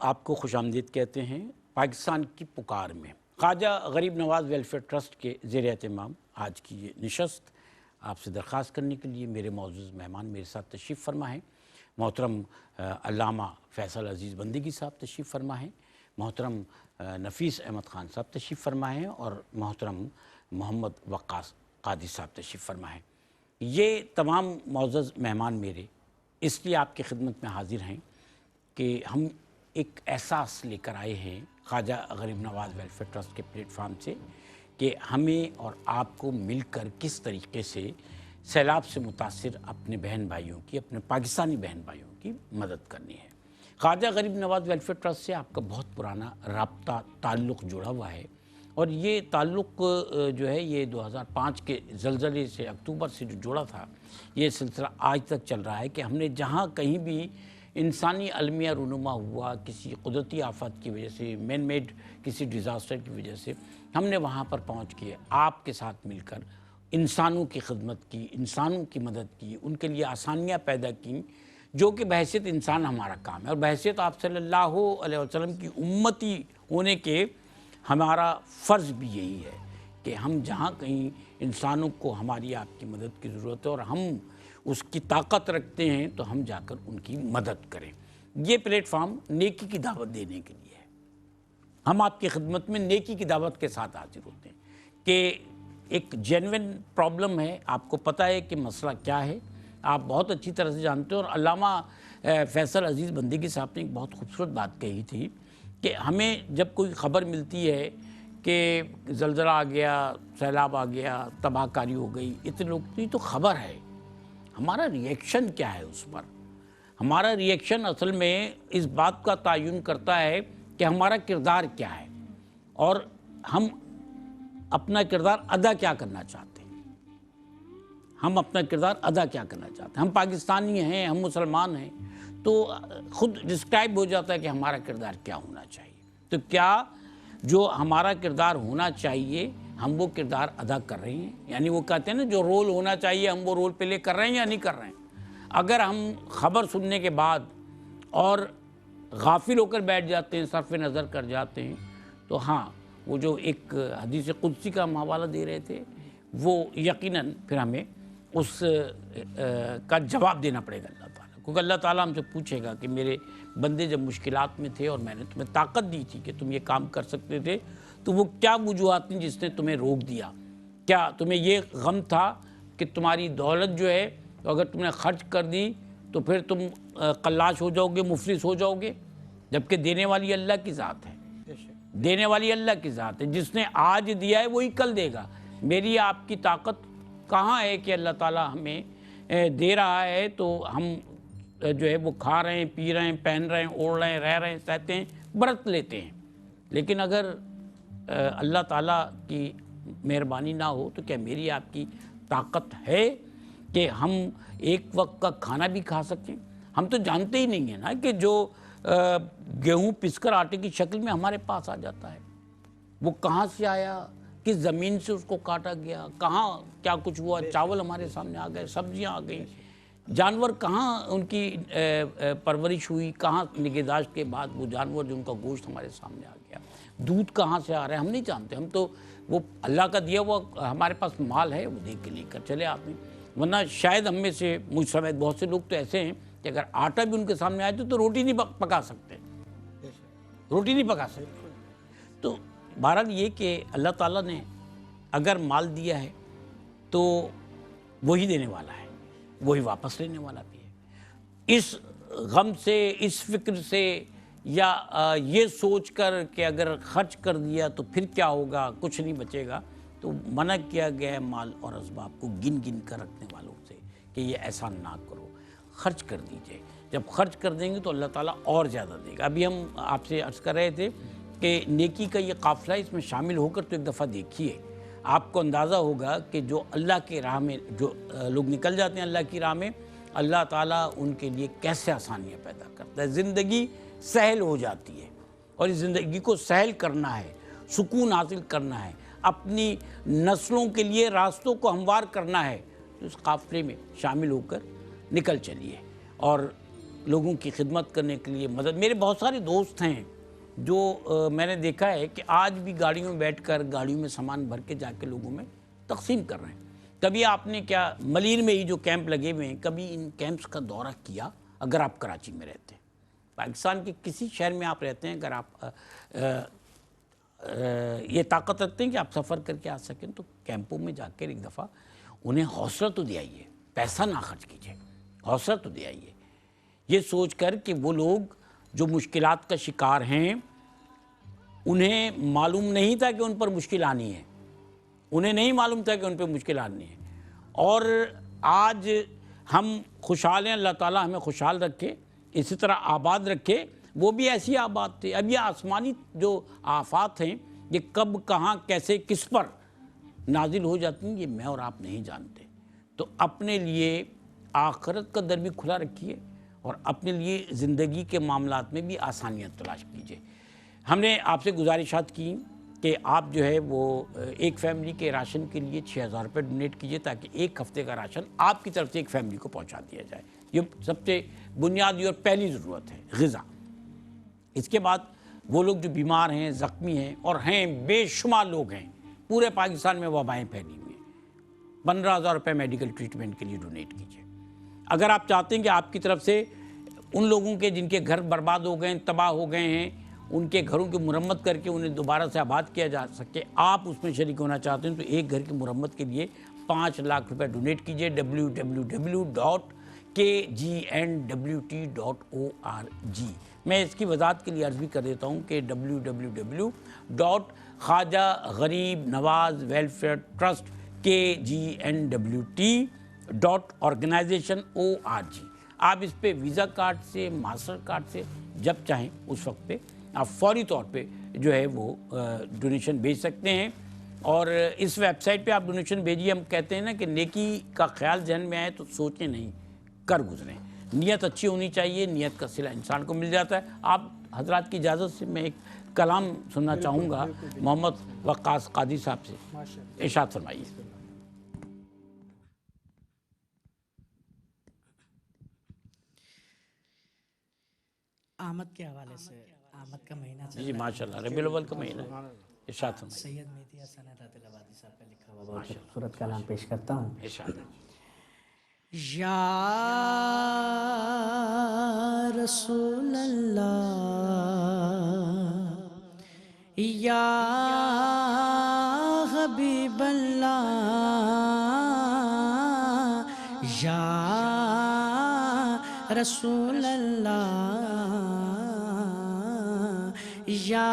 آپ کو خوش آمدید کہتے ہیں پاکستان کی پکار میں۔ خواجہ غریب نواز ویلفیئر ٹرسٹ کے زیر اہتمام آج کی یہ نشست آپ سے درخواست کرنے کے لیے میرے معزز مہمان میرے ساتھ تشریف فرما ہیں۔ محترم علامہ فیصل عزیز بندگی صاحب تشریف فرما ہیں، محترم نفیس احمد خان صاحب تشریف فرما ہیں اور محترم محمد وقاص قادری صاحب تشریف فرما ہیں۔ یہ تمام معزز مہمان میرے اس لیے آپ کی خدمت میں حاضر ہیں کہ ہم ایک احساس لے کر آئے ہیں خواجہ غریب نواز ویلفیئر ٹرسٹ کے پلیٹ فارم سے کہ ہمیں اور آپ کو مل کر کس طریقے سے سیلاب سے متاثر اپنے بہن بھائیوں کی، اپنے پاکستانی بہن بھائیوں کی مدد کرنی ہے۔ خواجہ غریب نواز ویلفیئر ٹرسٹ سے آپ کا بہت پرانا رابطہ تعلق جڑا ہوا ہے اور یہ تعلق جو ہے یہ 2005 کے زلزلے سے اکتوبر سے جو جڑا تھا، یہ سلسلہ آج تک چل رہا ہے کہ ہم نے جہاں کہیں بھی انسانی المیہ رونما ہوا، کسی قدرتی آفات کی وجہ سے، مین میڈ کسی ڈیزاسٹر کی وجہ سے، ہم نے وہاں پر پہنچ کے آپ کے ساتھ مل کر انسانوں کی خدمت کی، انسانوں کی مدد کی، ان کے لیے آسانیاں پیدا کیں، جو کہ بحیثیت انسان ہمارا کام ہے اور بحیثیت آپ صلی اللہ علیہ وسلم کی امتی ہونے کے ہمارا فرض بھی یہی ہے کہ ہم جہاں کہیں انسانوں کو ہماری آپ کی مدد کی ضرورت ہے اور ہم اس کی طاقت رکھتے ہیں تو ہم جا کر ان کی مدد کریں۔ یہ پلیٹ فارم نیکی کی دعوت دینے کے لیے ہے۔ ہم آپ کی خدمت میں نیکی کی دعوت کے ساتھ حاضر ہوتے ہیں کہ ایک جینوین پرابلم ہے، آپ کو پتہ ہے کہ مسئلہ کیا ہے، آپ بہت اچھی طرح سے جانتے ہیں اور علامہ فیصل عزیز بندگی صاحب نے ایک بہت خوبصورت بات کہی تھی کہ ہمیں جب کوئی خبر ملتی ہے کہ زلزلہ آ گیا، سیلاب آ گیا، تباہ کاری ہو گئی، اتنے لوگ کی تو خبر ہے، ہمارا ریئیکشن کیا ہے اس پر؟ ہمارا ریئیکشن اصل میں اس بات کا تعین کرتا ہے کہ ہمارا کردار کیا ہے اور ہم اپنا کردار ادا کیا کرنا چاہتے ہیں۔ ہم اپنا کردار ادا کیا کرنا چاہتے ہیں، ہم پاکستانی ہیں، ہم مسلمان ہیں، تو خود ڈسکرائب ہو جاتا ہے کہ ہمارا کردار کیا ہونا چاہیے۔ تو کیا جو ہمارا کردار ہونا چاہیے ہم وہ کردار ادا کر رہے ہیں؟ یعنی وہ کہتے ہیں نا جو رول ہونا چاہیے ہم وہ رول پلے کر رہے ہیں یا نہیں کر رہے ہیں؟ اگر ہم خبر سننے کے بعد اور غافل ہو کر بیٹھ جاتے ہیں، صرف نظر کر جاتے ہیں، تو ہاں وہ جو ایک حدیث قدسی کا ہم حوالہ دے رہے تھے وہ یقیناً پھر ہمیں اس کا جواب دینا پڑے گا اللہ تعالیٰ، کیونکہ اللہ تعالیٰ ہم سے پوچھے گا کہ میرے بندے جب مشکلات میں تھے اور میں نے تمہیں طاقت دی تھی کہ تم یہ کام کر سکتے تھے تو وہ کیا وجوہات تھیں جس نے تمہیں روک دیا؟ کیا تمہیں یہ غم تھا کہ تمہاری دولت جو ہے اگر تم نے خرچ کر دی تو پھر تم قلاش ہو جاؤ گے، مفلس ہو جاؤ گے؟ جبکہ دینے والی اللہ کی ذات ہے، دینے والی اللہ کی ذات ہے، جس نے آج دیا ہے وہی کل دے گا۔ میری آپ کی طاقت کہاں ہے کہ اللہ تعالیٰ ہمیں دے رہا ہے تو ہم جو ہے وہ کھا رہے ہیں، پی رہے ہیں، پہن رہے ہیں، اوڑھ رہے ہیں، رہ رہے ہیں، سہتے ہیں، برت لیتے ہیں، لیکن اگر اللہ تعالیٰ کی مہربانی نہ ہو تو کیا میری آپ کی طاقت ہے کہ ہم ایک وقت کا کھانا بھی کھا سکیں؟ ہم تو جانتے ہی نہیں ہیں نا کہ جو گیہوں پس کر آٹے کی شکل میں ہمارے پاس آ جاتا ہے وہ کہاں سے آیا، کس زمین سے اس کو کاٹا گیا، کہاں کیا کچھ ہوا، چاول ہمارے سامنے آ گئے، سبزیاں آ گئیں، جانور کہاں ان کی پرورش ہوئی، کہاں نگہداشت کے بعد وہ جانور جو ان کا گوشت ہمارے سامنے آ گیا، دودھ کہاں سے آ رہا ہے ہم نہیں جانتے، ہم تو وہ اللہ کا دیا ہوا ہمارے پاس مال ہے وہ دے کے لے کر چلے آتے ہیں۔ ورنہ شاید ہم میں سے مجھ سمیت بہت سے لوگ تو ایسے ہیں کہ اگر آٹا بھی ان کے سامنے آئے تو روٹی نہیں پکا سکتے، روٹی نہیں پکا سکتے۔ تو بہرحال یہ کہ اللہ تعالیٰ نے اگر مال دیا ہے تو وہی دینے والا ہے، وہی واپس لینے والا بھی ہے۔ اس غم سے، اس فکر سے یا یہ سوچ کر کہ اگر خرچ کر دیا تو پھر کیا ہوگا، کچھ نہیں بچے گا، تو منع کیا گیا ہے مال اور اسباب کو گن گن کر رکھنے والوں سے کہ یہ ایسا نہ کرو، خرچ کر دیجئے۔ جب خرچ کر دیں گے تو اللہ تعالیٰ اور زیادہ دے گا۔ ابھی ہم آپ سے عرض کر رہے تھے کہ نیکی کا یہ قافلہ اس میں شامل ہو کر تو ایک دفعہ دیکھیے، آپ کو اندازہ ہوگا کہ جو اللہ کے راہ میں جو لوگ نکل جاتے ہیں اللہ کی راہ میں، اللہ تعالیٰ ان کے لیے کیسے آسانیاں پیدا کرتا ہے، زندگی سہل ہو جاتی ہے۔ اور اس زندگی کو سہل کرنا ہے، سکون حاصل کرنا ہے، اپنی نسلوں کے لیے راستوں کو ہموار کرنا ہے، تو اس قافلے میں شامل ہو کر نکل چلیے اور لوگوں کی خدمت کرنے کے لیے مدد. میرے بہت سارے دوست ہیں جو میں نے دیکھا ہے کہ آج بھی گاڑیوں میں بیٹھ کر گاڑیوں میں سامان بھر کے جا کے لوگوں میں تقسیم کر رہے ہیں. کبھی آپ نے کیا ملیر میں ہی جو کیمپ لگے ہوئے ہیں, کبھی ان کیمپس کا دورہ کیا؟ اگر آپ کراچی میں رہتے ہیں, پاکستان کے کسی شہر میں آپ رہتے ہیں, اگر آپ یہ طاقت رکھتے ہیں کہ آپ سفر کر کے آ سکیں, تو کیمپوں میں جا کر ایک دفعہ انہیں حوصلہ تو دے آئیے, پیسہ نہ خرچ کیجیے, حوصلہ تو دے آئیے, یہ سوچ کر کہ وہ لوگ جو مشکلات کا شکار ہیں انہیں معلوم نہیں تھا کہ ان پر مشکل آنی ہے, انہیں نہیں معلوم تھا کہ ان پہ مشکل آنی ہے, اور آج ہم خوشحال ہیں. اللہ تعالیٰ ہمیں خوشحال رکھے, اسی طرح آباد رکھے. وہ بھی ایسی آباد تھے. اب یہ آسمانی جو آفات ہیں یہ کب کہاں کیسے کس پر نازل ہو جاتی ہیں یہ میں اور آپ نہیں جانتے. تو اپنے لیے آخرت کا در بھی کھلا رکھیے اور اپنے لیے زندگی کے معاملات میں بھی آسانیاں تلاش کیجیے. ہم نے آپ سے گزارشات کی کہ آپ جو ہے وہ ایک فیملی کے راشن کے لیے 6,000 روپے ڈونیٹ کیجیے تاکہ ایک ہفتے کا راشن آپ کی طرف سے ایک فیملی کو پہنچا دیا جائے. یہ سب سے بنیادی اور پہلی ضرورت ہے, غذا. اس کے بعد وہ لوگ جو بیمار ہیں, زخمی ہیں, اور ہیں بے شمار لوگ ہیں, پورے پاکستان میں وبائیں پھیلی ہوئی ہیں, 15,000 روپے میڈیکل ٹریٹمنٹ کے لیے ڈونیٹ کیجیے. اگر آپ چاہتے ہیں کہ آپ کی طرف سے ان لوگوں کے جن کے گھر برباد ہو گئے ہیں, تباہ ہو گئے ہیں, ان کے گھروں کی مرمت کر کے انہیں دوبارہ سے آباد کیا جا سکے, آپ اس میں شریک ہونا چاہتے ہیں, تو ایک گھر کی مرمت کے لیے 5 لاکھ روپے ڈونیٹ کیجیے. www.kgnwt.org. میں اس کی وضاحت کے لیے عرض بھی کر دیتا ہوں کہ www.khwaja-gharib-nawaz-welfare-trust KGNWT.organization.org. آپ اس پہ ویزا کارڈ سے, ماسٹر کارڈ سے جب چاہیں اس وقت پہ آپ فوری طور پہ جو ہے وہ ڈونیشن بھیج سکتے ہیں. اور اس ویب سائٹ پہ آپ ڈونیشن بھیجیے. ہم کہتے ہیں نا کہ نیکی کا خیال ذہن میں آئے تو سوچیں نہیں, کر گزریں. نیت اچھی ہونی چاہیے, نیت کا صلہ انسان کو مل جاتا ہے. آپ حضرات کی اجازت سے میں ایک کلام سننا چاہوں گا محمد وقاص قادری صاحب سے. ارشاد فرمائیے. آمد کے حوالے سے, آمد کا مہینہ چل جی ماشاءاللہ, ربیع الاول کا مہینہ ہے. ارشاد فرمائیے. سید مہدی حسن عطیہ آبادی صاحب کا لکھا ہوا بہت خوبصورت کلام پیش کرتا ہوں. ارشاد. یا رسول اللہ, یا حبیب اللہ, یا رسول اللہ, یا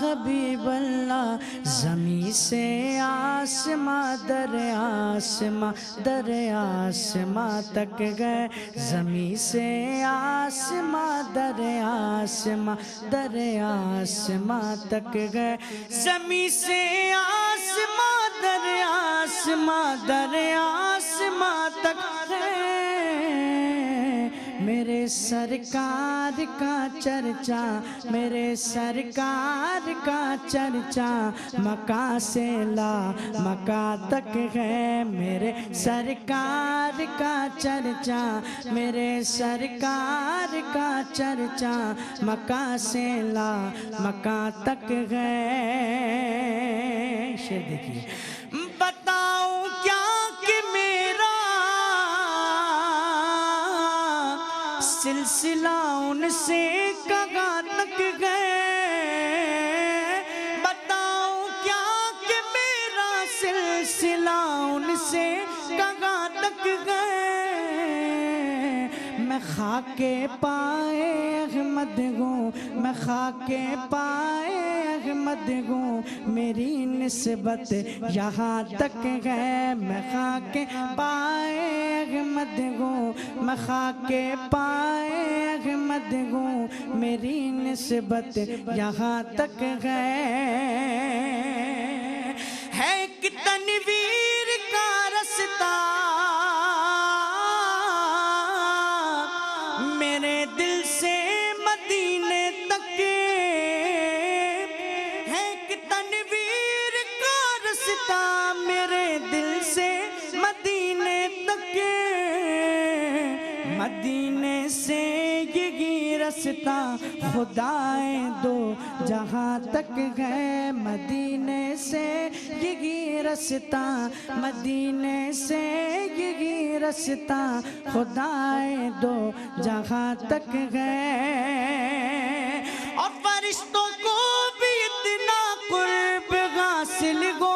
حبیب اللہ. زمین سے آسماں در آسماں در آسماں تک گئے, زمین سے آسماں در آسماں در آسماں تک گئے, زمین سے آسماں در آسماں در آسماں تک گئے. میرے سرکار کا چرچا, میرے سرکار کا چرچا مکہ سے لا مکہ تک ہے. میرے سرکار کا چرچا, میرے سرکار کا چرچا مکہ سے لا مکہ تک ہے. شعر دیکھیے. بتاؤں کیا کہ میرا سلسلہ ان سے کہاں تک گئے, بتاؤں کیا کہ میرا سلسلہ ان سے کہاں تک گئے. میں خاک پائے احمد ہوں, میں خاک پائے احمد ہوں, میری نسبت یہاں تک ہے. میں خاک پائے احمد ہوں, میں خاک پائے احمد ہوں, میری نسبت یہاں تک ہے. کہ تنویر کا رستہ میرے دل سے مدینے تک ہے, کہ تنویر کا رستہ میرے دل سے مدینے تک. مدینے سے یہی رستہ خدائے دو جہاں تک ہے، مدینے سے یہی رستہ، مدینے سے یہی رستہ خدائے دو جہاں تک ہے، اور فرشتوں کو بھی اتنا قرب حاصل ہو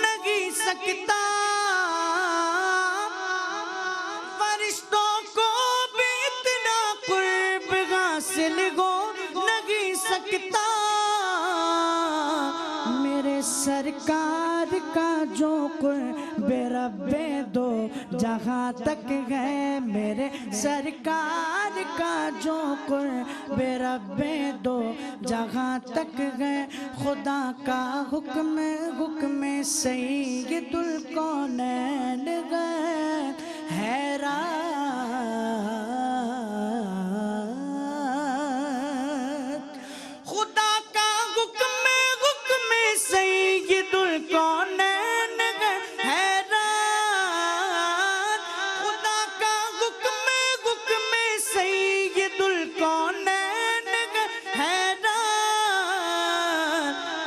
نہیں سکتا، فرشتوں کو بھی اتنا قرب حاصل ہو نہیں سکتا، میرے سرکار کا جو قرب رب دو جہاں تک ہے، میرے سرکار کا جو قرب رب دو جہاں تک ہے، خدا کا حکم حکم سید الکونین ہے، حیران خدا کا حکم حکم سید الکونین ہے، حیران خدا کا حکم حکم سید الکونین ہے، حیران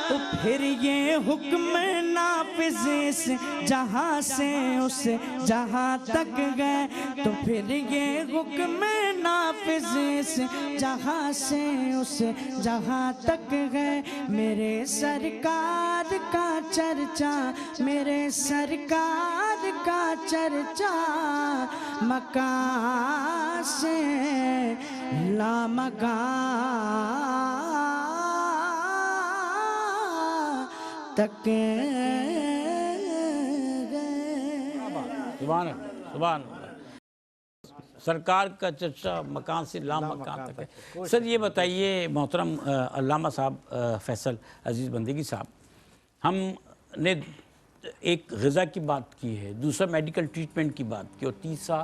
تو پھر یہ حکم نافذ اس جہاں سے اس جہاں تک گئے، تو پھر یہ حکم نافذ اس جہاں سے اس جہاں تک گئے، میرے سرکار کا چرچا، میرے سرکار کا چرچا مکان سے لامکان تک گئے۔ سبحان اللہ، سبحان اللہ، سرکار کا چرچا مکان سے لامکان تک ہے۔ سر یہ بتائیے محترم علامہ صاحب فیصل عزیز بندگی صاحب، ہم نے ایک غذا کی بات کی ہے، دوسرا میڈیکل ٹریٹمنٹ کی بات کی، اور تیسرا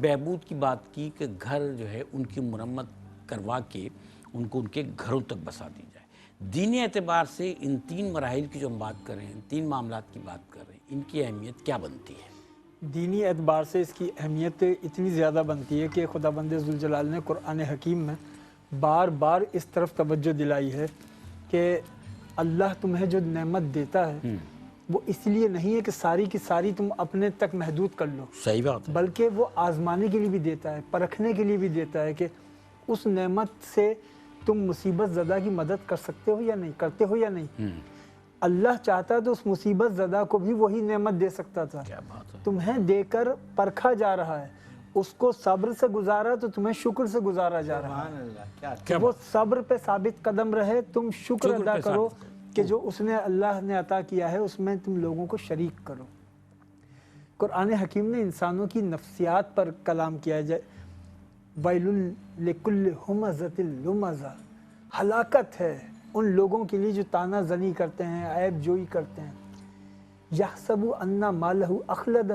بہبود کی بات کی کہ گھر جو ہے ان کی مرمت کروا کے ان کو ان کے گھروں تک بسا دی جائے۔ دینی اعتبار سے ان تین مراحل کی جو ہم بات کر رہے ہیں، تین معاملات کی بات کر رہے ہیں، ان کی اہمیت کیا بنتی ہے؟ دینی اعتبار سے اس کی اہمیت اتنی زیادہ بنتی ہے کہ خدا بند ذوالجلال نے قرآن حکیم میں بار بار اس طرف توجہ دلائی ہے کہ اللہ تمہیں جو نعمت دیتا ہے وہ اس لیے نہیں ہے کہ ساری کی ساری تم اپنے تک محدود کر لو، صحیح بات ہے، بلکہ وہ آزمانے کے لیے بھی دیتا ہے، پرکھنے کے لیے بھی دیتا ہے کہ اس نعمت سے تم مصیبت زدہ کی مدد کر سکتے ہو یا نہیں، کرتے ہو یا نہیں۔ اللہ چاہتا تو اس مصیبت زدہ کو بھی وہی نعمت دے سکتا تھا، کیا بات ہے، تمہیں دے کر پرکھا جا رہا ہے، اس کو صبر سے گزارا تو تمہیں شکر سے گزارا جا رہا ہے، کہ وہ صبر پہ ثابت قدم رہے، تم شکر ادا کرو کہ جو اس نے اللہ نے عطا کیا ہے اس میں تم لوگوں کو شریک کرو۔ قرآن حکیم نے انسانوں کی نفسیات پر کلام کیا ہے، وَيْلٌ لِكُلِّ ہُمَزَةٍ لُمَزَةٍ، ہلاکت ہے ان لوگوں کے لیے جو تانا زنی کرتے ہیں، عیب جوئی کرتے ہیں، یحسب ان مالہ اخلد،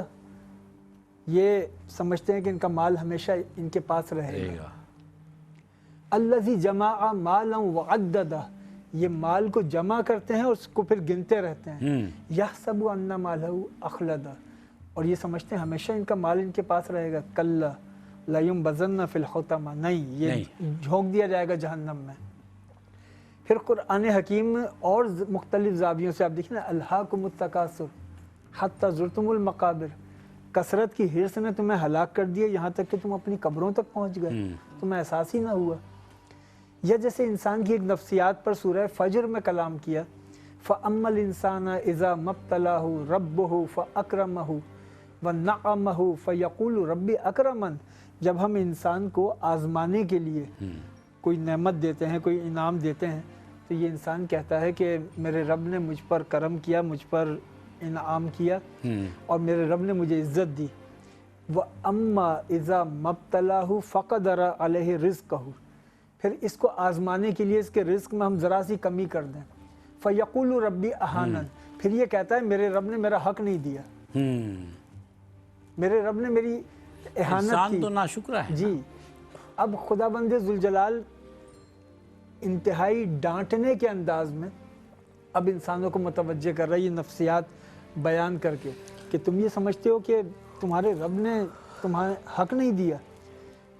یہ سمجھتے ہیں کہ ان کا مال ہمیشہ ان کے پاس رہے گا، الذی جمع مالا وعددہ، یہ مال کو جمع کرتے ہیں اور اس کو پھر گنتے رہتے ہیں، یحسب ان مالہ اخلد، اور یہ سمجھتے ہیں ہمیشہ ان کا مال ان کے پاس رہے گا، کلا لینبذن فی الحطمہ، نہیں یہ جھونک دیا جائے گا جہنم میں۔ پھر قرآن حکیم اور مختلف زاویوں سے آپ دیکھیں نا، الہاکم التکاثر حتی زرتم المقابر، کثرت کی حرص نے تمہیں ہلاک کر دیا یہاں تک کہ تم اپنی قبروں تک پہنچ گئے، تمہیں احساس ہی نہ ہوا۔ یا جیسے انسان کی ایک نفسیات پر سورہ فجر میں کلام کیا، فَأَمَّا الْإِنسَانَ إِذَا مَبْتَلَاهُ رَبُّهُ فَأَكْرَمَهُ وَنَعَمَهُ فَيَقُولُ رَبِّ أَكْرَمَنِ، جب ہم انسان کو آزمانے کے لیے کوئی نعمت دیتے ہیں، کوئی انعام دیتے ہیں، تو یہ انسان کہتا ہے کہ میرے رب نے مجھ پر کرم کیا، مجھ پر انعام کیا اور میرے رب نے مجھے عزت دی۔ وَأَمَّا إِذَا مَبْتَلَاهُ فَقَدَرَ عَلَيْهِ رِزْقَهُ، پھر اس کو آزمانے کے لیے اس کے رزق میں ہم ذرا سی کمی کر دیں، فَيَقُولُ رَبِّ أَهَانَنِ، پھر یہ کہتا ہے میرے رب نے میرا حق نہیں دیا، میرے رب نے میری اہانت کی، انسان تو ناشکرہ ہے۔ جی، اب خدا بند ذوالجلال انتہائی ڈانٹنے کے انداز میں اب انسانوں کو متوجہ کر رہا ہے، یہ نفسیات بیان کر کے کہ تم یہ سمجھتے ہو کہ تمہارے رب نے تمہارے حق نہیں دیا،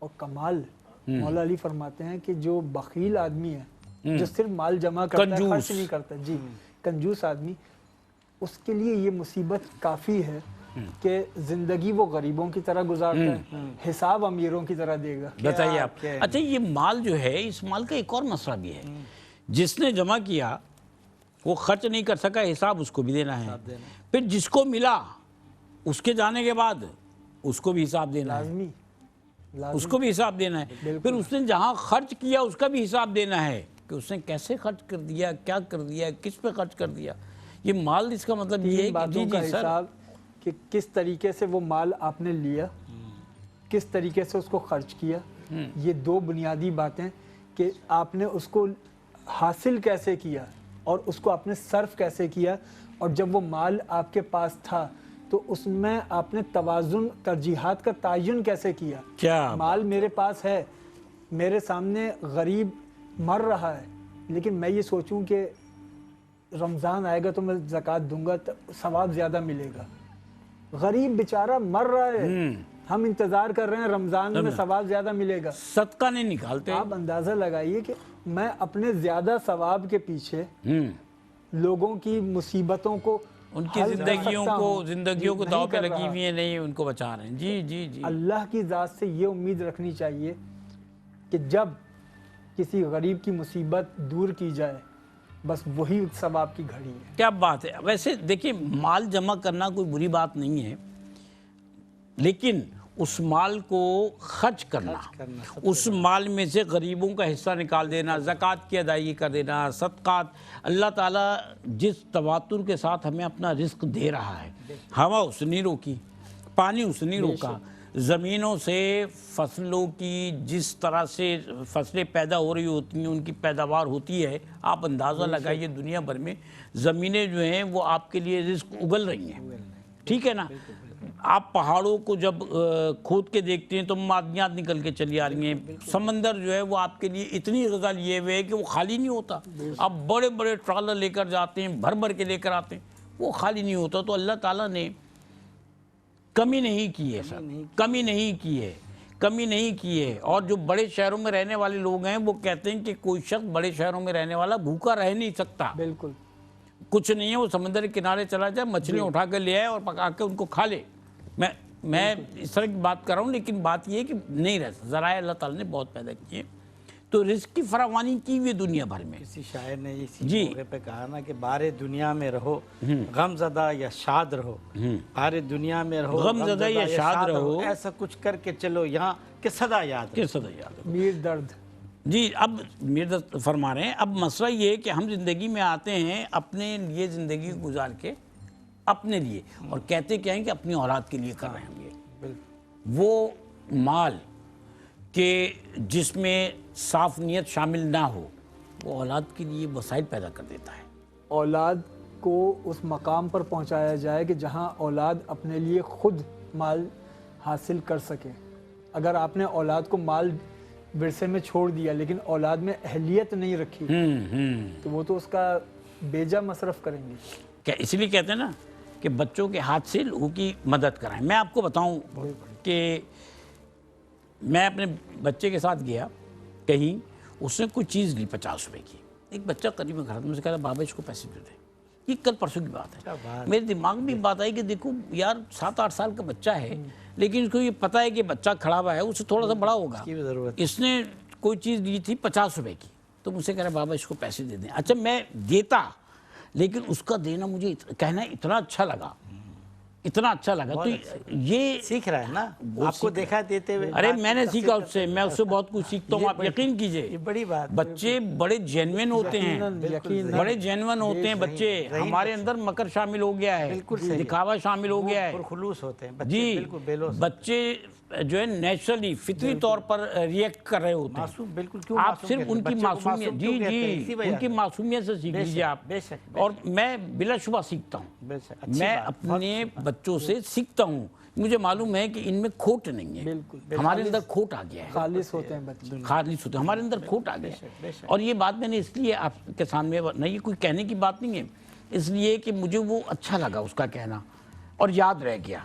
اور کمال مولا علی فرماتے ہیں کہ جو بخیل آدمی ہے، جو صرف مال جمع کرتا ہے، کنجوس۔ خرچ نہیں کرتا، جی کنجوس آدمی، اس کے لیے یہ مصیبت کافی ہے کہ زندگی وہ غریبوں کی طرح گزارتا ہے، حساب امیروں کی طرح دے گا۔ بتائیے آپ۔ اچھا یہ مال جو ہے، اس مال کا ایک اور مسئلہ بھی ہے، جس نے جمع کیا وہ خرچ نہیں کر سکا، حساب اس کو بھی دینا ہے، پھر جس کو ملا اس کے جانے کے بعد اس کو بھی حساب دینا ہے، لازمی اس کو بھی حساب دینا ہے، پھر اس نے جہاں خرچ کیا اس کا بھی حساب دینا ہے کہ اس نے کیسے خرچ کر دیا، کیا کر دیا، کس پہ خرچ کر دیا۔ یہ مال، اس کا مطلب یہ ہے تین کہ باتوں کا سر، حساب کہ کس طریقے سے وہ مال آپ نے لیا، کس طریقے سے اس کو خرچ کیا، یہ دو بنیادی باتیں کہ آپ نے اس کو حاصل کیسے کیا اور اس کو آپ نے صرف کیسے کیا، اور جب وہ مال آپ کے پاس تھا تو اس میں آپ نے توازن، ترجیحات کا تعین کیسے کیا۔ کیا مال میرے پاس ہے، میرے سامنے غریب مر رہا ہے، لیکن میں یہ سوچوں کہ رمضان آئے گا تو میں زکوٰۃ دوں گا تو ثواب زیادہ ملے گا۔ غریب بیچارہ مر رہا ہے، ہم انتظار کر رہے ہیں رمضان میں ثواب زیادہ ملے گا۔ صدقہ نہیں نکالتے۔ آپ اندازہ لگائیے کہ میں اپنے زیادہ ثواب کے پیچھے لوگوں کی مصیبتوں کو، ان کی حل کر زندگیوں سکتا کو ہوں، زندگیوں کو نہیں داؤ پہ کر لگی رہا۔ ہوئی ہیں، نہیں ان کو بچا رہے ہیں۔ جی جی جی۔ اللہ کی ذات سے یہ امید رکھنی چاہیے کہ جب کسی غریب کی مصیبت دور کی جائے، بس وہی ثواب کی گھڑی ہے۔ کیا بات ہے۔ ویسے دیکھیں، مال جمع کرنا کوئی بری بات نہیں ہے، لیکن اس مال کو خرچ کرنا، اس مال میں سے غریبوں کا حصہ نکال دینا، زکوٰۃ کی ادائیگی کر دینا، صدقات، اللہ تعالیٰ جس تواتر کے ساتھ ہمیں اپنا رزق دے رہا ہے، ہوا اس نے روکی، پانی اس نے روکا، زمینوں سے فصلوں کی جس طرح سے فصلیں پیدا ہو رہی ہوتی ہیں، ان کی پیداوار ہوتی ہے، آپ اندازہ لگائیے دنیا بھر میں زمینیں جو ہیں وہ آپ کے لیے رزق اگل رہی ہیں، ٹھیک ہے نا۔ آپ پہاڑوں کو جب کھود کے دیکھتے ہیں تو معدنیات نکل کے چلی آ رہی ہیں، سمندر جو ہے وہ آپ کے لیے اتنی غذا لیے ہوئے ہے کہ وہ خالی نہیں ہوتا، آپ بڑے بڑے ٹرالر لے کر جاتے ہیں، بھر بھر کے لے کر آتے ہیں، وہ خالی نہیں ہوتا۔ تو اللہ تعالیٰ نے کمی نہیں کی ہے، سر کمی نہیں کی ہے، کمی نہیں کی ہے۔ اور جو بڑے شہروں میں رہنے والے لوگ ہیں وہ کہتے ہیں کہ کوئی شخص بڑے شہروں میں رہنے والا بھوکا رہ نہیں سکتا، بالکل کچھ نہیں ہے، وہ سمندر کے کنارے چلا جائے، مچھلیاں اٹھا کر لے آئے اور پکا کے ان کو کھا لے۔ میں اس طرح کی بات کر رہا ہوں، لیکن بات یہ ہے کہ نہیں رہ سکتا، ذرائع اللہ تعالیٰ نے بہت پیدا کیے، تو رزق کی فراوانی کی ہوئی دنیا بھر میں۔ کسی شاعر نے اسی موقع پہ کہا نا کہ بارے دنیا میں رہو غم زدہ یا شاد رہو، بارے دنیا میں رہو غم زدہ یا شاد رہو، ایسا کچھ کر کے چلو یہاں کہ صدا یاد رہو۔ کس صدا یاد رہو۔ میر درد۔ جی، اب میرے فرما رہے ہیں، اب مسئلہ یہ ہے کہ ہم زندگی میں آتے ہیں اپنے لیے زندگی گزار کے، اپنے لیے، اور کہتے کیا ہیں کہ اپنی اولاد کے لیے کر رہے ہیں یہ وہ مال کہ جس میں صاف نیت شامل نہ ہو، وہ اولاد کے لیے وسائل پیدا کر دیتا ہے۔ اولاد کو اس مقام پر پہنچایا جائے کہ جہاں اولاد اپنے لیے خود مال حاصل کر سکے۔ اگر آپ نے اولاد کو مال ورثے میں چھوڑ دیا لیکن اولاد میں اہلیت نہیں رکھی تو وہ تو اس کا بیجا مصرف کریں گے۔ کیا اس لیے کہتے ہیں نا کہ بچوں کے ہاتھ سے لوگوں کی مدد کرائیں۔ میں آپ کو بتاؤں کہ میں اپنے بچے کے ساتھ گیا کہیں، اس نے کوئی چیز لی 50 روپے کی، ایک بچہ قریب میں کھڑا تھا، مجھ سے کہا بابا اس کو پیسے دے دیں۔ یہ کل پرسوں کی بات ہے، میرے دماغ میں بات آئی کہ دیکھو یار 7-8 سال کا بچہ ہے، لیکن اس کو یہ پتہ ہے کہ بچہ کھڑا ہوا ہے، اس سے تھوڑا سا بڑا ہوگا، اس نے کوئی چیز دی تھی 50 روپے کی، تو مجھ سے کہہ رہا بابا اس کو پیسے دے دیں۔ اچھا میں دیتا، لیکن اس کا دینا مجھے کہنا اتنا اچھا لگا، اتنا اچھا لگا۔ تو یہ سیکھ رہا ہے نا، آپ کو دیکھا دیتے ہوئے۔ ارے میں نے سیکھا اس سے، میں اس سے بہت کچھ سیکھتا ہوں، آپ یقین کیجئے۔ یہ بڑی بات، بچے بڑے جینوین ہوتے ہیں، بڑے جینوین ہوتے ہیں بچے، ہمارے اندر مکر شامل ہو گیا ہے، دکھاوا شامل ہو گیا ہے، خلوص ہوتے ہیں بچے، جی بالکل بے لوث، بچے جو ہے نیچرلی فطری طور پر ریئیکٹ کر رہے ہوتے ہیں۔ معصوم، بالکل کیوں آپ صرف ان کی معصومیت، جی جی ان کی معصومیت سے سیکھ لیجیے آپ، بے شک، اور میں بلا شبہ سیکھتا ہوں، میں اپنے بچوں سے سیکھتا ہوں، مجھے معلوم ہے کہ ان میں کھوٹ نہیں ہے، ہمارے اندر کھوٹ آ گیا ہے، خالص ہوتے ہیں بچے، خالص ہوتے ہیں، ہمارے اندر کھوٹ آ گیا ہے۔ اور یہ بات میں نے اس لیے آپ کے سامنے، نہ یہ کوئی کہنے کی بات نہیں ہے، اس لیے کہ مجھے وہ اچھا لگا اس کا کہنا اور یاد رہ گیا۔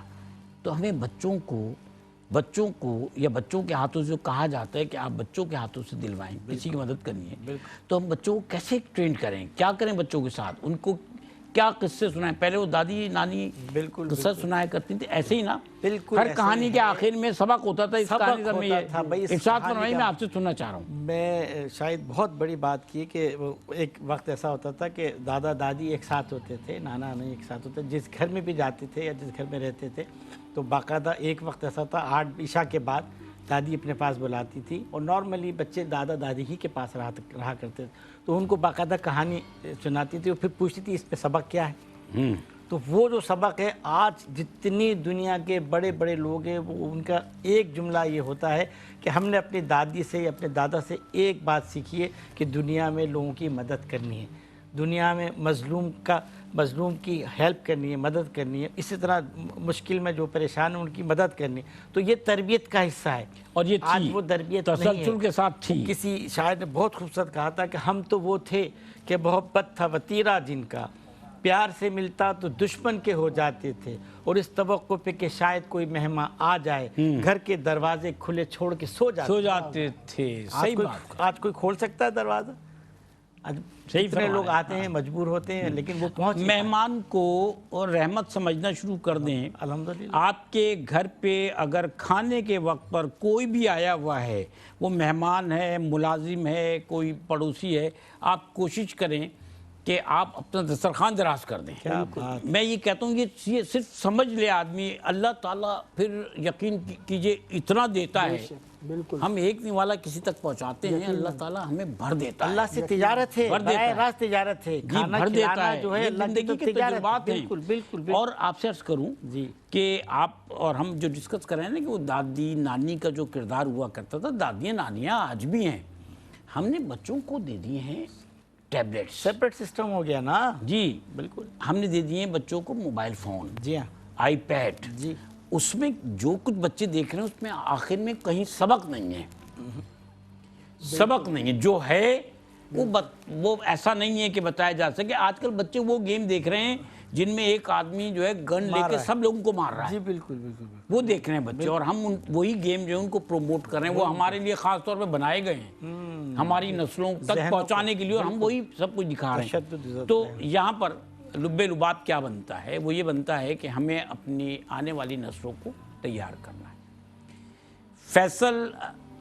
تو ہمیں بچوں کو بچوں کو یا بچوں کے ہاتھوں سے کہا جاتا ہے کہ آپ بچوں کے ہاتھوں سے دلوائیں، کسی کی مدد کرنی ہے، تو ہم بچوں کو کیسے ٹرین کریں، کیا کریں بچوں کے ساتھ، ان کو کیا قصے سنائیں؟ پہلے وہ دادی نانی قصہ سنایا کرتی تھی، ایسے ہی نا، ہر کہانی کے آخر میں سبق ہوتا تھا، اس کہانی کا میں یہ ارشاد فرمائیں، میں آپ سے سننا چاہ رہا ہوں۔ میں شاید بہت بڑی بات کی کہ ایک وقت ایسا ہوتا تھا کہ دادا دادی ایک ساتھ ہوتے تھے، نانا نانی ایک ساتھ ہوتے تھے، جس گھر میں بھی جاتے تھے یا جس گھر میں رہتے تھے تو باقاعدہ ایک وقت ایسا تھا 8 عشاء کے بعد دادی اپنے پاس بلاتی تھی، اور نارملی بچے دادا دادی ہی کے پاس رہا کرتے تھے، تو ان کو باقاعدہ کہانی سناتی تھی اور پھر پوچھتی تھی اس پہ سبق کیا ہے۔ تو وہ جو سبق ہے، آج جتنی دنیا کے بڑے بڑے لوگ ہیں وہ ان کا ایک جملہ یہ ہوتا ہے کہ ہم نے اپنی دادی سے یا اپنے دادا سے ایک بات سیکھی ہے کہ دنیا میں لوگوں کی مدد کرنی ہے، دنیا میں مظلوم کی ہیلپ کرنی ہے، مدد کرنی ہے، اسی طرح مشکل میں جو پریشان ہیں ان کی مدد کرنی ہے۔ تو یہ تربیت کا حصہ ہے، اور یہ آج وہ تربیت نہیں ہے۔ تسلسل کے ساتھ تھی۔ کسی شاعر نے بہت خوبصورت کہا تھا کہ ہم تو وہ تھے کہ محبت تھا وتیرہ جن کا، پیار سے ملتا تو دشمن کے ہو جاتے تھے، اور اس توقع پہ کہ شاید کوئی مہمان آ جائے گھر کے دروازے کھلے چھوڑ کے سو جاتے تھے۔ صحیح بات۔ آج کوئی کھول سکتا ہے دروازہ؟ آج کتنے لوگ آتے ہیں، مجبور ہوتے ہیں، لیکن وہ پہنچ مہمان کو اور رحمت سمجھنا شروع کر دیں۔ الحمدللہ آپ کے گھر پہ اگر کھانے کے وقت پر کوئی بھی آیا ہوا ہے، وہ مہمان ہے، ملازم ہے، کوئی پڑوسی ہے، آپ کوشش کریں کہ آپ اپنا دسترخوان دراز کر دیں۔ میں یہ کہتا ہوں یہ صرف سمجھ لے آدمی، اللہ تعالیٰ پھر یقین کیجئے اتنا دیتا ہے، ہم ایک نوالا کسی تک پہنچاتے ہیں، اللہ تعالیٰ ہمیں بھر دیتا ہے۔ اللہ سے تجارت ہے، براہ راست تجارت ہے، کھانا بھر دیتا کھلانا ہے، جو ہے یہ اللہ کی زندگی کے تجارت ہے۔ تجربات ہیں۔ بالکل اور آپ سے عرض کروں کہ آپ اور ہم جو ڈسکس کر رہے ہیں نا کہ وہ دادی نانی کا جو کردار ہوا کرتا تھا، دادیاں نانیاں آج بھی ہیں، ہم نے بچوں کو دے دیے ہیں ٹیبلیٹ، سیپریٹ سسٹم ہو گیا نا۔ جی بالکل، ہم نے دے دیے ہیں بچوں کو موبائل فون، جی ہاں، آئی پیڈ، جی، اس میں جو کچھ بچے دیکھ رہے ہیں اس میں آخر میں کہیں سبق نہیں ہے، سبق نہیں ہے، جو ہے وہ ایسا نہیں ہے کہ بتایا جا سکے۔ آج کل بچے وہ گیم دیکھ رہے ہیں جن میں ایک آدمی جو ہے گن لے کے سب لوگوں کو مار رہا ہے، جی بالکل بالکل، وہ دیکھ رہے ہیں بچے، اور ہم وہی گیم جو ہے ان کو پروموٹ کر رہے ہیں، وہ ہمارے لیے خاص طور پہ بنائے گئے ہیں ہماری نسلوں تک پہنچانے کے لیے، اور ہم وہی سب کچھ دکھا رہے ہیں۔ تو یہاں پر لب لباب کیا بنتا ہے؟ وہ یہ بنتا ہے کہ ہمیں اپنی آنے والی نسلوں کو تیار کرنا ہے۔ فیصل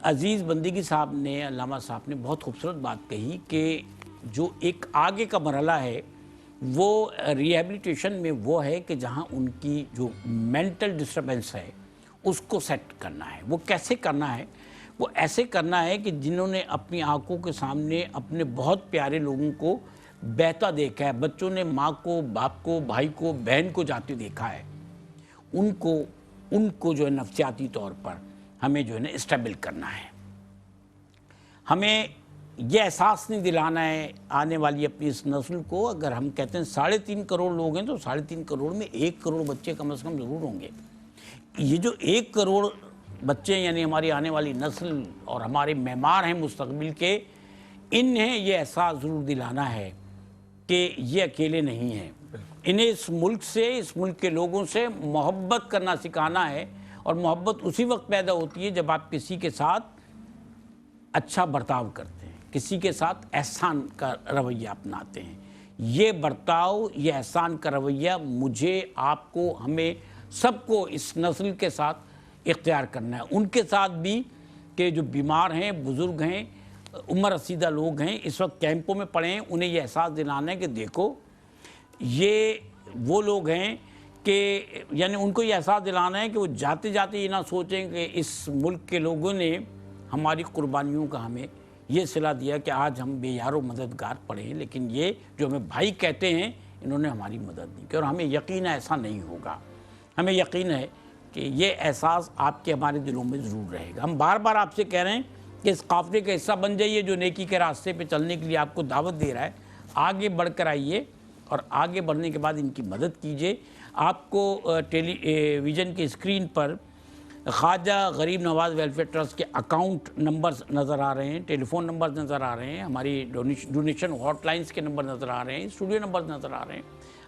عزیز بندگی صاحب نے، علامہ صاحب نے بہت خوبصورت بات کہی کہ جو ایک آگے کا مرحلہ ہے وہ ریہیبلیٹیشن میں وہ ہے کہ جہاں ان کی جو مینٹل ڈسٹربنس ہے اس کو سیٹ کرنا ہے۔ وہ کیسے کرنا ہے؟ وہ ایسے کرنا ہے کہ جنہوں نے اپنی آنکھوں کے سامنے اپنے بہت پیارے لوگوں کو بہتا دیکھا ہے، بچوں نے ماں کو، باپ کو، بھائی کو، بہن کو جاتے دیکھا ہے، ان کو جو ہے نفسیاتی طور پر ہمیں جو ہے نا اسٹیبل کرنا ہے۔ ہمیں یہ احساس نہیں دلانا ہے آنے والی اپنی اس نسل کو، اگر ہم کہتے ہیں 3.5 کروڑ لوگ ہیں تو 3.5 کروڑ میں 1 کروڑ بچے کم از کم ضرور ہوں گے۔ یہ جو 1 کروڑ بچے یعنی ہماری آنے والی نسل اور ہمارے معمار ہیں مستقبل کے، انہیں یہ احساس ضرور دلانا ہے کہ یہ اکیلے نہیں ہیں، انہیں اس ملک سے، اس ملک کے لوگوں سے محبت کرنا سکھانا ہے، اور محبت اسی وقت پیدا ہوتی ہے جب آپ کسی کے ساتھ اچھا برتاؤ کرتے ہیں، کسی کے ساتھ احسان کا رویہ اپناتے ہیں۔ یہ برتاؤ، یہ احسان کا رویہ مجھے، آپ کو، ہمیں سب کو اس نسل کے ساتھ اختیار کرنا ہے، ان کے ساتھ بھی کہ جو بیمار ہیں، بزرگ ہیں، عمر رسیدہ لوگ ہیں، اس وقت کیمپوں میں پڑے ہیں، انہیں یہ احساس دلانا ہے کہ دیکھو یہ وہ لوگ ہیں کہ یعنی ان کو یہ احساس دلانا ہے کہ وہ جاتے جاتے یہ نہ سوچیں کہ اس ملک کے لوگوں نے ہماری قربانیوں کا ہمیں یہ صلہ دیا کہ آج ہم بے یار و مددگار پڑے ہیں، لیکن یہ جو ہمیں بھائی کہتے ہیں انہوں نے ہماری مدد نہیں کی، اور ہمیں یقین ہے ایسا نہیں ہوگا۔ ہمیں یقین ہے کہ یہ احساس آپ کے ہمارے دلوں میں ضرور رہے گا۔ ہم بار بار آپ سے کہہ رہے ہیں کہ اس قافلے کا حصہ بن جائیے جو نیکی کے راستے پہ چلنے کے لیے آپ کو دعوت دے رہا ہے، آگے بڑھ کر آئیے، اور آگے بڑھنے کے بعد ان کی مدد کیجیے۔ آپ کو ٹیلی ویژن کی اسکرین پر خواجہ غریب نواز ویلفیئر ٹرسٹ کے اکاؤنٹ نمبرز نظر آ رہے ہیں، ٹیلی فون نمبرز نظر آ رہے ہیں، ہماری ڈونیشن ہاٹ لائنز کے نمبر نظر آ رہے ہیں، اسٹوڈیو نمبرز نظر آ رہے ہیں،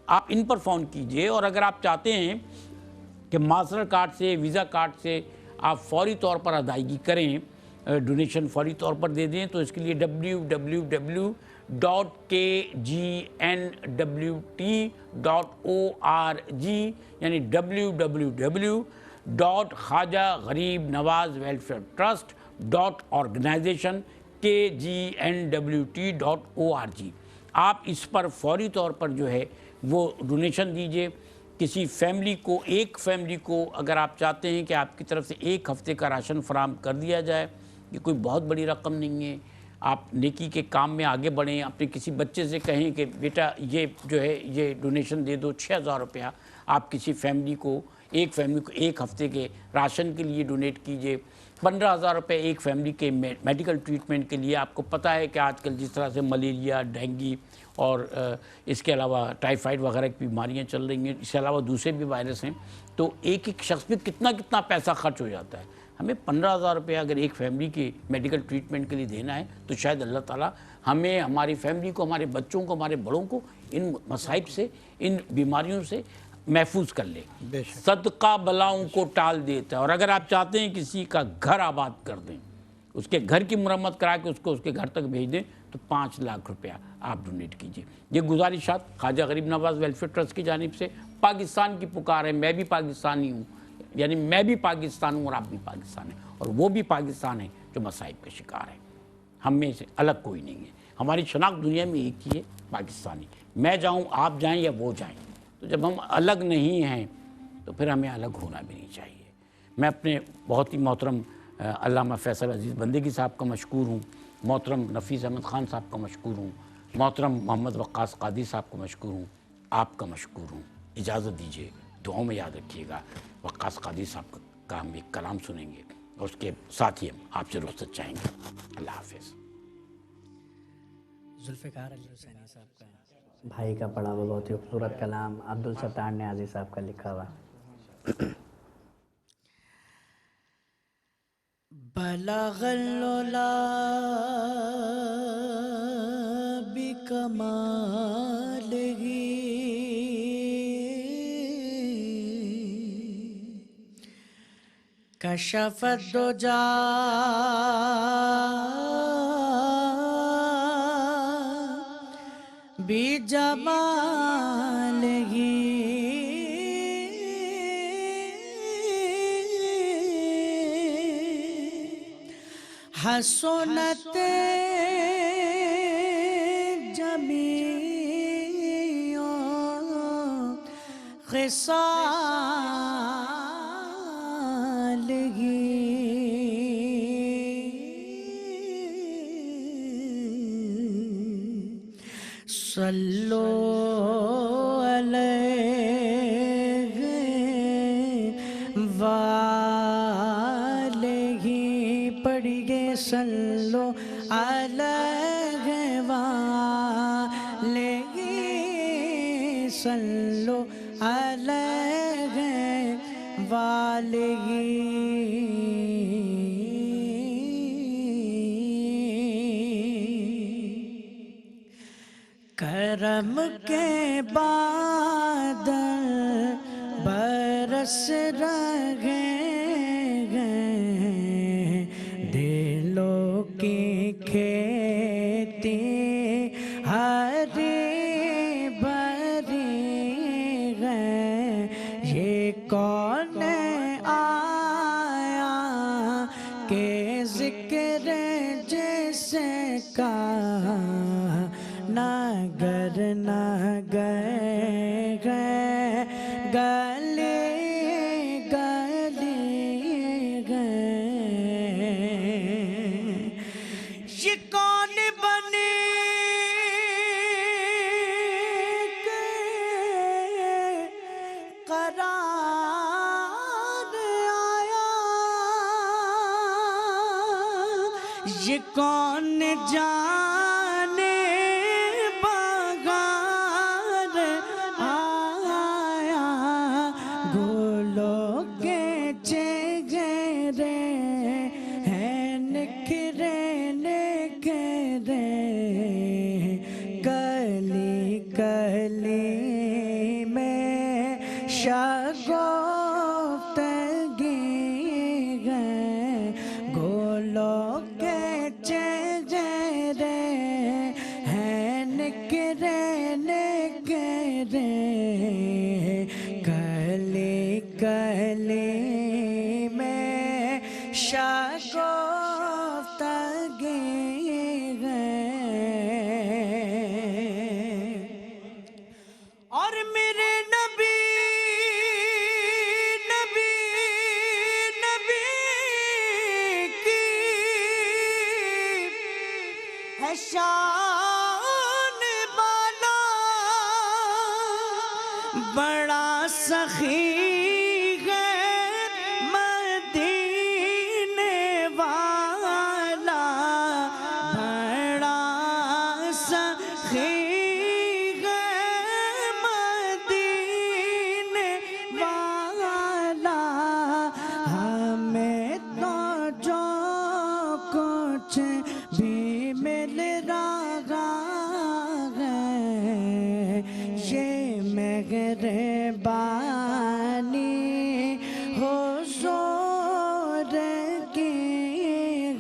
آپ ان پر فون کیجئے۔ اور اگر آپ چاہتے ہیں کہ ماسٹر کارڈ سے، ویزا کارڈ سے آپ فوری طور پر ادائیگی کریں، ڈونیشن فوری طور پر دے دیں، تو اس کے لیے www.kgnwt.org یعنی www.khwaja-garib-nawaz-welfare-trust.organization kgnwt.org آپ اس پر فوری طور پر جو ہے وہ ڈونیشن دیجئے۔ کسی فیملی کو، ایک فیملی کو اگر آپ چاہتے ہیں کہ آپ کی طرف سے ایک ہفتے کا راشن فراہم کر دیا جائے، یہ کوئی بہت بڑی رقم نہیں ہے، آپ نیکی کے کام میں آگے بڑھیں، اپنے کسی بچے سے کہیں کہ بیٹا یہ جو ہے یہ ڈونیشن دے دو 6000 روپیہ، آپ کسی فیملی کو ایک ہفتے کے راشن کے لیے ڈونیٹ کیجئے۔ 15000 روپے ایک فیملی کے میڈیکل ٹریٹمنٹ کے لیے۔ آپ کو پتہ ہے کہ آج کل جس طرح سے ملیریا، ڈینگی اور اس کے علاوہ ٹائیفائڈ وغیرہ کی بیماریاں چل رہی ہیں، اس کے علاوہ دوسرے بھی وائرس ہیں، تو ایک شخص پہ کتنا پیسہ خرچ ہو جاتا ہے۔ ہمیں 15000 روپیہ اگر ایک فیملی کے میڈیکل ٹریٹمنٹ کے لیے دینا ہے تو شاید اللہ تعالیٰ ہمیں، ہماری فیملی کو، ہمارے بچوں کو، ہمارے بڑوں کو ان مصائب سے، ان بیماریوں سے محفوظ کر لے۔ صدقہ بلاؤں کو ٹال دیتا ہے۔ اور اگر آپ چاہتے ہیں کسی کا گھر آباد کر دیں، اس کے گھر کی مرمت کرا کے اس کو اس کے گھر تک بھیج دیں، تو 5 لاکھ روپیہ آپ ڈونیٹ کیجئے۔ یہ گزارشات خواجہ غریب نواز ویلفیئر ٹرسٹ کی جانب سے پاکستان کی پکار ہے۔ میں بھی پاکستانی ہوں، یعنی میں بھی پاکستان ہوں اور آپ بھی پاکستان ہیں، اور وہ بھی پاکستان ہے جو مصائب کا شکار ہے۔ ہم میں سے الگ کوئی نہیں ہے، ہماری شناخت دنیا میں ایک ہی ہے، پاکستانی۔ میں جاؤں، آپ جائیں یا وہ جائیں، تو جب ہم الگ نہیں ہیں تو پھر ہمیں الگ ہونا بھی نہیں چاہیے۔ میں اپنے بہت ہی محترم علامہ فیصل عزیز بندگی صاحب کا مشکور ہوں، محترم نفیس احمد خان صاحب کا مشکور ہوں، محترم محمد وقاص قادری صاحب کا مشکور ہوں، آپ کا مشکور ہوں۔ اجازت دیجیے، دعاؤں میں یاد رکھیے گا۔ وقاص قادری صاحب کا ہم ایک کلام سنیں گے اور اس کے ساتھ ہی ہم آپ سے رخصت چاہیں گے۔ اللہ حافظ۔ ذوالفقار علی حسینی صاحب کا بھائی کا پڑھا ہوا بہت ہی خوبصورت کلام عبدالستار نیازی صاحب کا لکھا ہوا۔ بلغ العلا بکمالہ کشف الدجا بجمالہ حسنت جمیع خصالہ صلو علیہ وآلہ، پڑھیے صلو علیہ وآلہ، صلو علیہ وآلہ۔ کرم کے بادل برس رہے ہیں، دلوں کی کھیتی ہری بھری ہے، یہ کون آیا کہ ذکر جس کا نگر نگر گلی گلی یہ کون بنے قرار آیا، یہ کون جانے شگفتگی کلی میں شگفتگی ہے اور میرے نبی کی ہے شان بالا بڑا سخی ہے مدینے والا بڑا سخی ہے مدینے والا ہمیں تو جو کچھ بھی مل رہا ہے یہ مہربانی حضور کی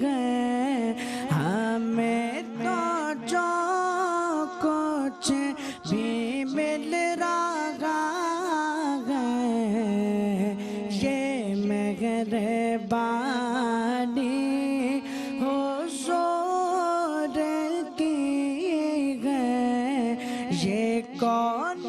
ہے ہمیں تو جو کچھ بھی مل رہا ہے یہ مہربانی حضور کی ہے یہ کون